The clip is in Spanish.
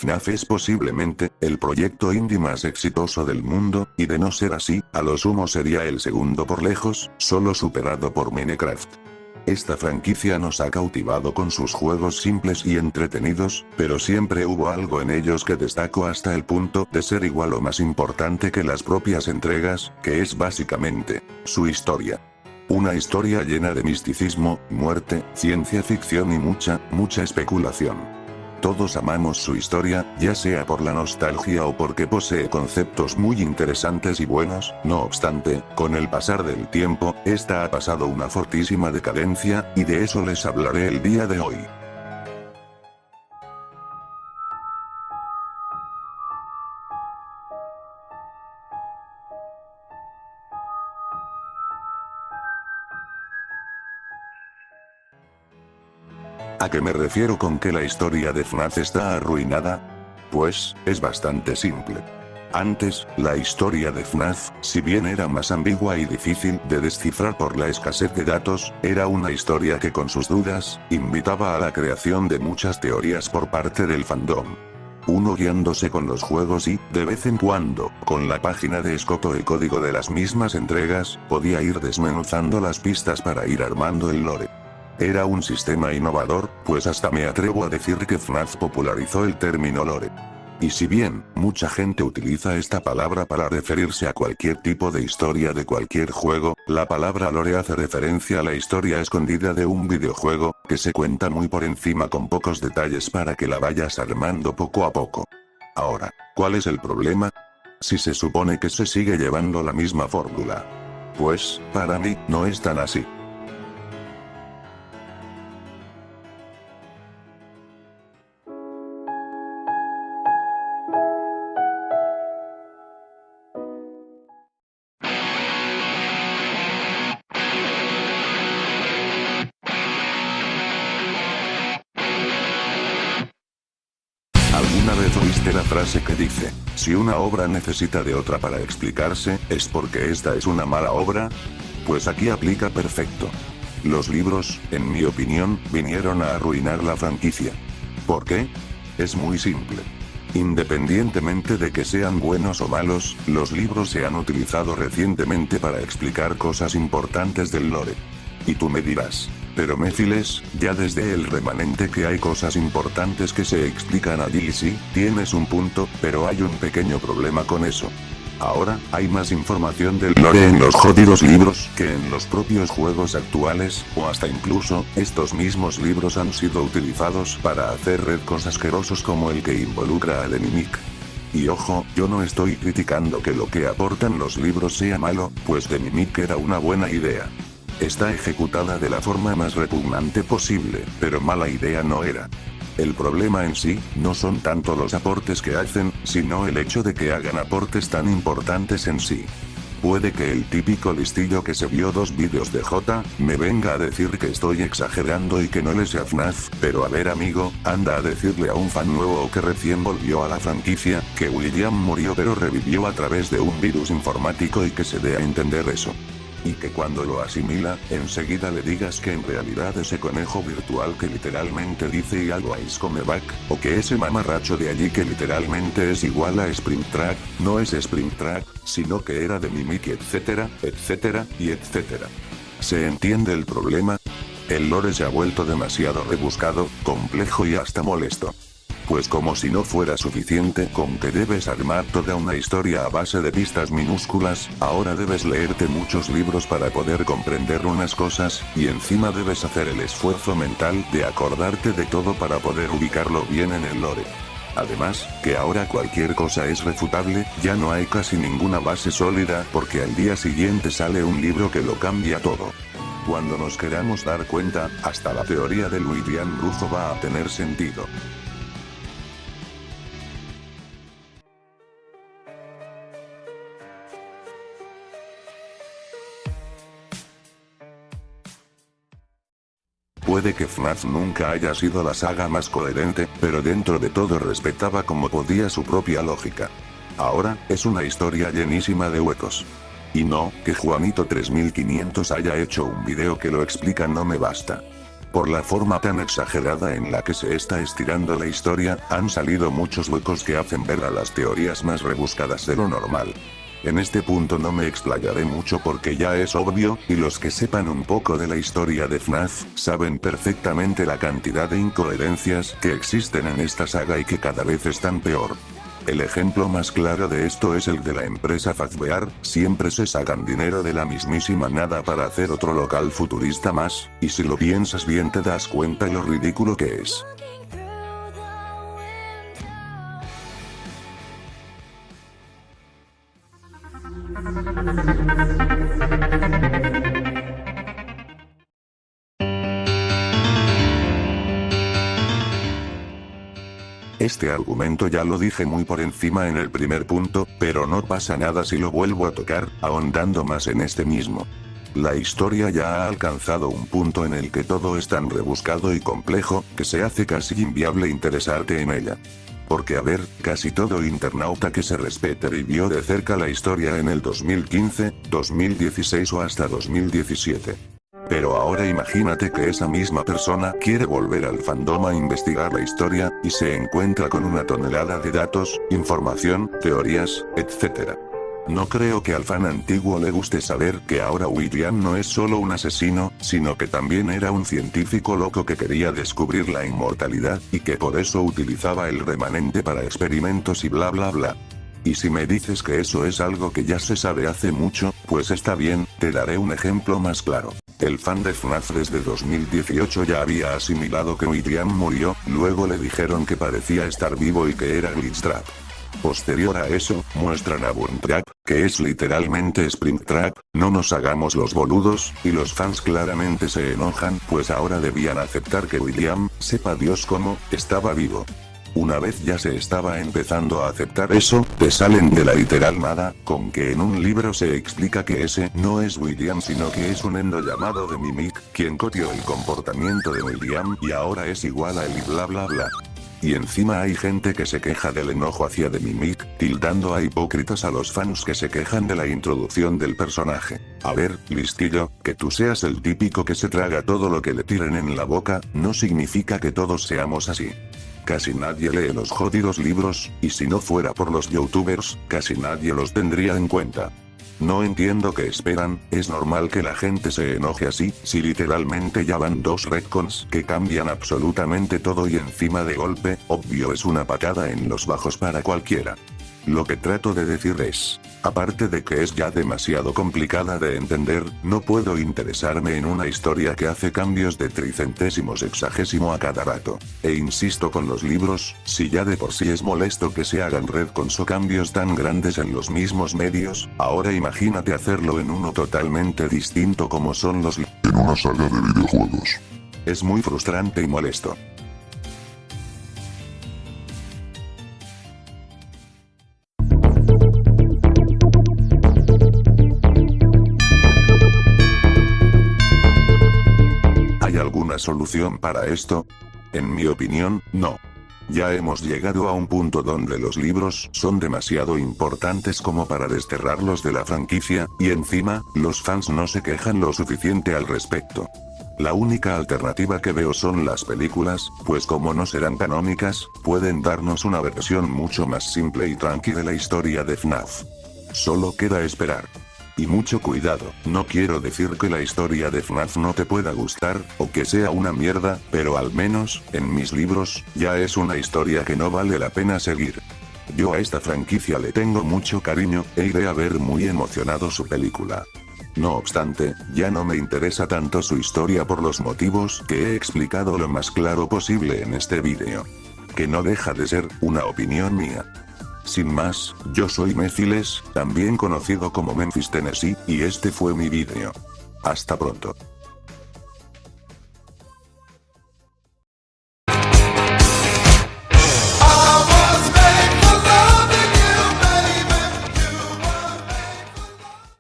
FNAF es posiblemente el proyecto indie más exitoso del mundo, y de no ser así, a lo sumo sería el segundo por lejos, solo superado por Minecraft. Esta franquicia nos ha cautivado con sus juegos simples y entretenidos, pero siempre hubo algo en ellos que destacó hasta el punto de ser igual o más importante que las propias entregas, que es básicamente su historia. Una historia llena de misticismo, muerte, ciencia ficción y mucha especulación. Todos amamos su historia, ya sea por la nostalgia o porque posee conceptos muy interesantes y buenos. No obstante, con el pasar del tiempo, esta ha pasado una fortísima decadencia, y de eso les hablaré el día de hoy. ¿A qué me refiero con que la historia de FNAF está arruinada? Pues, es bastante simple. Antes, la historia de FNAF, si bien era más ambigua y difícil de descifrar por la escasez de datos, era una historia que con sus dudas, invitaba a la creación de muchas teorías por parte del fandom. Uno guiándose con los juegos y, de vez en cuando, con la página de escoto y código de las mismas entregas, podía ir desmenuzando las pistas para ir armando el lore. Era un sistema innovador, pues hasta me atrevo a decir que FNAF popularizó el término lore. Y si bien, mucha gente utiliza esta palabra para referirse a cualquier tipo de historia de cualquier juego, la palabra lore hace referencia a la historia escondida de un videojuego, que se cuenta muy por encima con pocos detalles para que la vayas armando poco a poco. Ahora, ¿cuál es el problema? Si se supone que se sigue llevando la misma fórmula. Pues, para mí, no es tan así. ¿Alguna vez oíste la frase que dice, si una obra necesita de otra para explicarse, es porque esta es una mala obra? Pues aquí aplica perfecto. Los libros, en mi opinión, vinieron a arruinar la franquicia. ¿Por qué? Es muy simple. Independientemente de que sean buenos o malos, los libros se han utilizado recientemente para explicar cosas importantes del lore. Y tú me dirás, pero Méfiles, ya desde el remanente que hay cosas importantes que se explican allí y sí, tienes un punto, pero hay un pequeño problema con eso. Ahora, hay más información del lore en los jodidos libros que en los propios juegos actuales, o hasta incluso, estos mismos libros han sido utilizados para hacer retcons asquerosos como el que involucra a Mimic. Y ojo, yo no estoy criticando que lo que aportan los libros sea malo, pues Mimic era una buena idea. Está ejecutada de la forma más repugnante posible, pero mala idea no era. El problema en sí, no son tanto los aportes que hacen, sino el hecho de que hagan aportes tan importantes en sí. Puede que el típico listillo que se vio 2 vídeos de J, me venga a decir que estoy exagerando y que no le sé a FNAF, pero a ver amigo, anda a decirle a un fan nuevo o que recién volvió a la franquicia, que William murió pero revivió a través de un virus informático y que se dé a entender eso. Y que cuando lo asimila, enseguida le digas que en realidad ese conejo virtual que literalmente dice y algo is come back, o que ese mamarracho de allí que literalmente es igual a Springtrap, no es Springtrap, sino que era de Mimic etcétera, etcétera, y etcétera. ¿Se entiende el problema? El lore se ha vuelto demasiado rebuscado, complejo y hasta molesto. Pues como si no fuera suficiente con que debes armar toda una historia a base de pistas minúsculas, ahora debes leerte muchos libros para poder comprender unas cosas, y encima debes hacer el esfuerzo mental de acordarte de todo para poder ubicarlo bien en el lore. Además, que ahora cualquier cosa es refutable, ya no hay casi ninguna base sólida porque al día siguiente sale un libro que lo cambia todo. Cuando nos queramos dar cuenta, hasta la teoría del William Rufo va a tener sentido. Puede que FNAF nunca haya sido la saga más coherente, pero dentro de todo respetaba como podía su propia lógica. Ahora, es una historia llenísima de huecos. Y no, que Juanito 3500 haya hecho un video que lo explica no me basta. Por la forma tan exagerada en la que se está estirando la historia, han salido muchos huecos que hacen ver a las teorías más rebuscadas de lo normal. En este punto no me explayaré mucho porque ya es obvio, y los que sepan un poco de la historia de FNAF, saben perfectamente la cantidad de incoherencias que existen en esta saga y que cada vez están peor. El ejemplo más claro de esto es el de la empresa Fazbear, siempre se sacan dinero de la mismísima nada para hacer otro local futurista más, y si lo piensas bien te das cuenta lo ridículo que es. Este argumento ya lo dije muy por encima en el primer punto, pero no pasa nada si lo vuelvo a tocar, ahondando más en este mismo. La historia ya ha alcanzado un punto en el que todo es tan rebuscado y complejo, que se hace casi inviable interesarte en ella. Porque a ver, casi todo internauta que se respete vivió de cerca la historia en el 2015, 2016 o hasta 2017. Pero ahora imagínate que esa misma persona quiere volver al fandom a investigar la historia, y se encuentra con una tonelada de datos, información, teorías, etc. No creo que al fan antiguo le guste saber que ahora William no es solo un asesino, sino que también era un científico loco que quería descubrir la inmortalidad, y que por eso utilizaba el remanente para experimentos y bla bla bla. Y si me dices que eso es algo que ya se sabe hace mucho, pues está bien, te daré un ejemplo más claro. El fan de FNAF desde 2018 ya había asimilado que William murió, luego le dijeron que parecía estar vivo y que era Glitchtrap. Posterior a eso, muestran a Buntrap, que es literalmente Springtrap, no nos hagamos los boludos, y los fans claramente se enojan, pues ahora debían aceptar que William, sepa Dios cómo, estaba vivo. Una vez ya se estaba empezando a aceptar eso, te salen de la literal nada, con que en un libro se explica que ese no es William sino que es un endo llamado de Mimic, quien copió el comportamiento de William y ahora es igual a él y bla bla bla. Y encima hay gente que se queja del enojo hacia The Mimic, tildando a hipócritas a los fans que se quejan de la introducción del personaje. A ver, listillo, que tú seas el típico que se traga todo lo que le tiren en la boca, no significa que todos seamos así. Casi nadie lee los jodidos libros, y si no fuera por los youtubers, casi nadie los tendría en cuenta. No entiendo qué esperan, es normal que la gente se enoje así, si literalmente ya van 2 retcons que cambian absolutamente todo y encima de golpe, obvio es una patada en los bajos para cualquiera. Lo que trato de decir es, aparte de que es ya demasiado complicada de entender, no puedo interesarme en una historia que hace cambios de tricentésimo sexagésimo a cada rato. E insisto con los libros, si ya de por sí es molesto que se hagan retcons o cambios tan grandes en los mismos medios, ahora imagínate hacerlo en uno totalmente distinto como son los libros. En una saga de videojuegos. Es muy frustrante y molesto. ¿Hay alguna solución para esto? En mi opinión, no. Ya hemos llegado a un punto donde los libros son demasiado importantes como para desterrarlos de la franquicia, y encima, los fans no se quejan lo suficiente al respecto. La única alternativa que veo son las películas, pues como no serán canónicas, pueden darnos una versión mucho más simple y tranqui de la historia de FNAF. Solo queda esperar. Y mucho cuidado, no quiero decir que la historia de FNAF no te pueda gustar, o que sea una mierda, pero al menos, en mis libros, ya es una historia que no vale la pena seguir. Yo a esta franquicia le tengo mucho cariño, e iré a ver muy emocionado su película. No obstante, ya no me interesa tanto su historia por los motivos que he explicado lo más claro posible en este vídeo. Que no deja de ser una opinión mía. Sin más, yo soy Mephiles, también conocido como Memphis Tennessee, y este fue mi vídeo. Hasta pronto.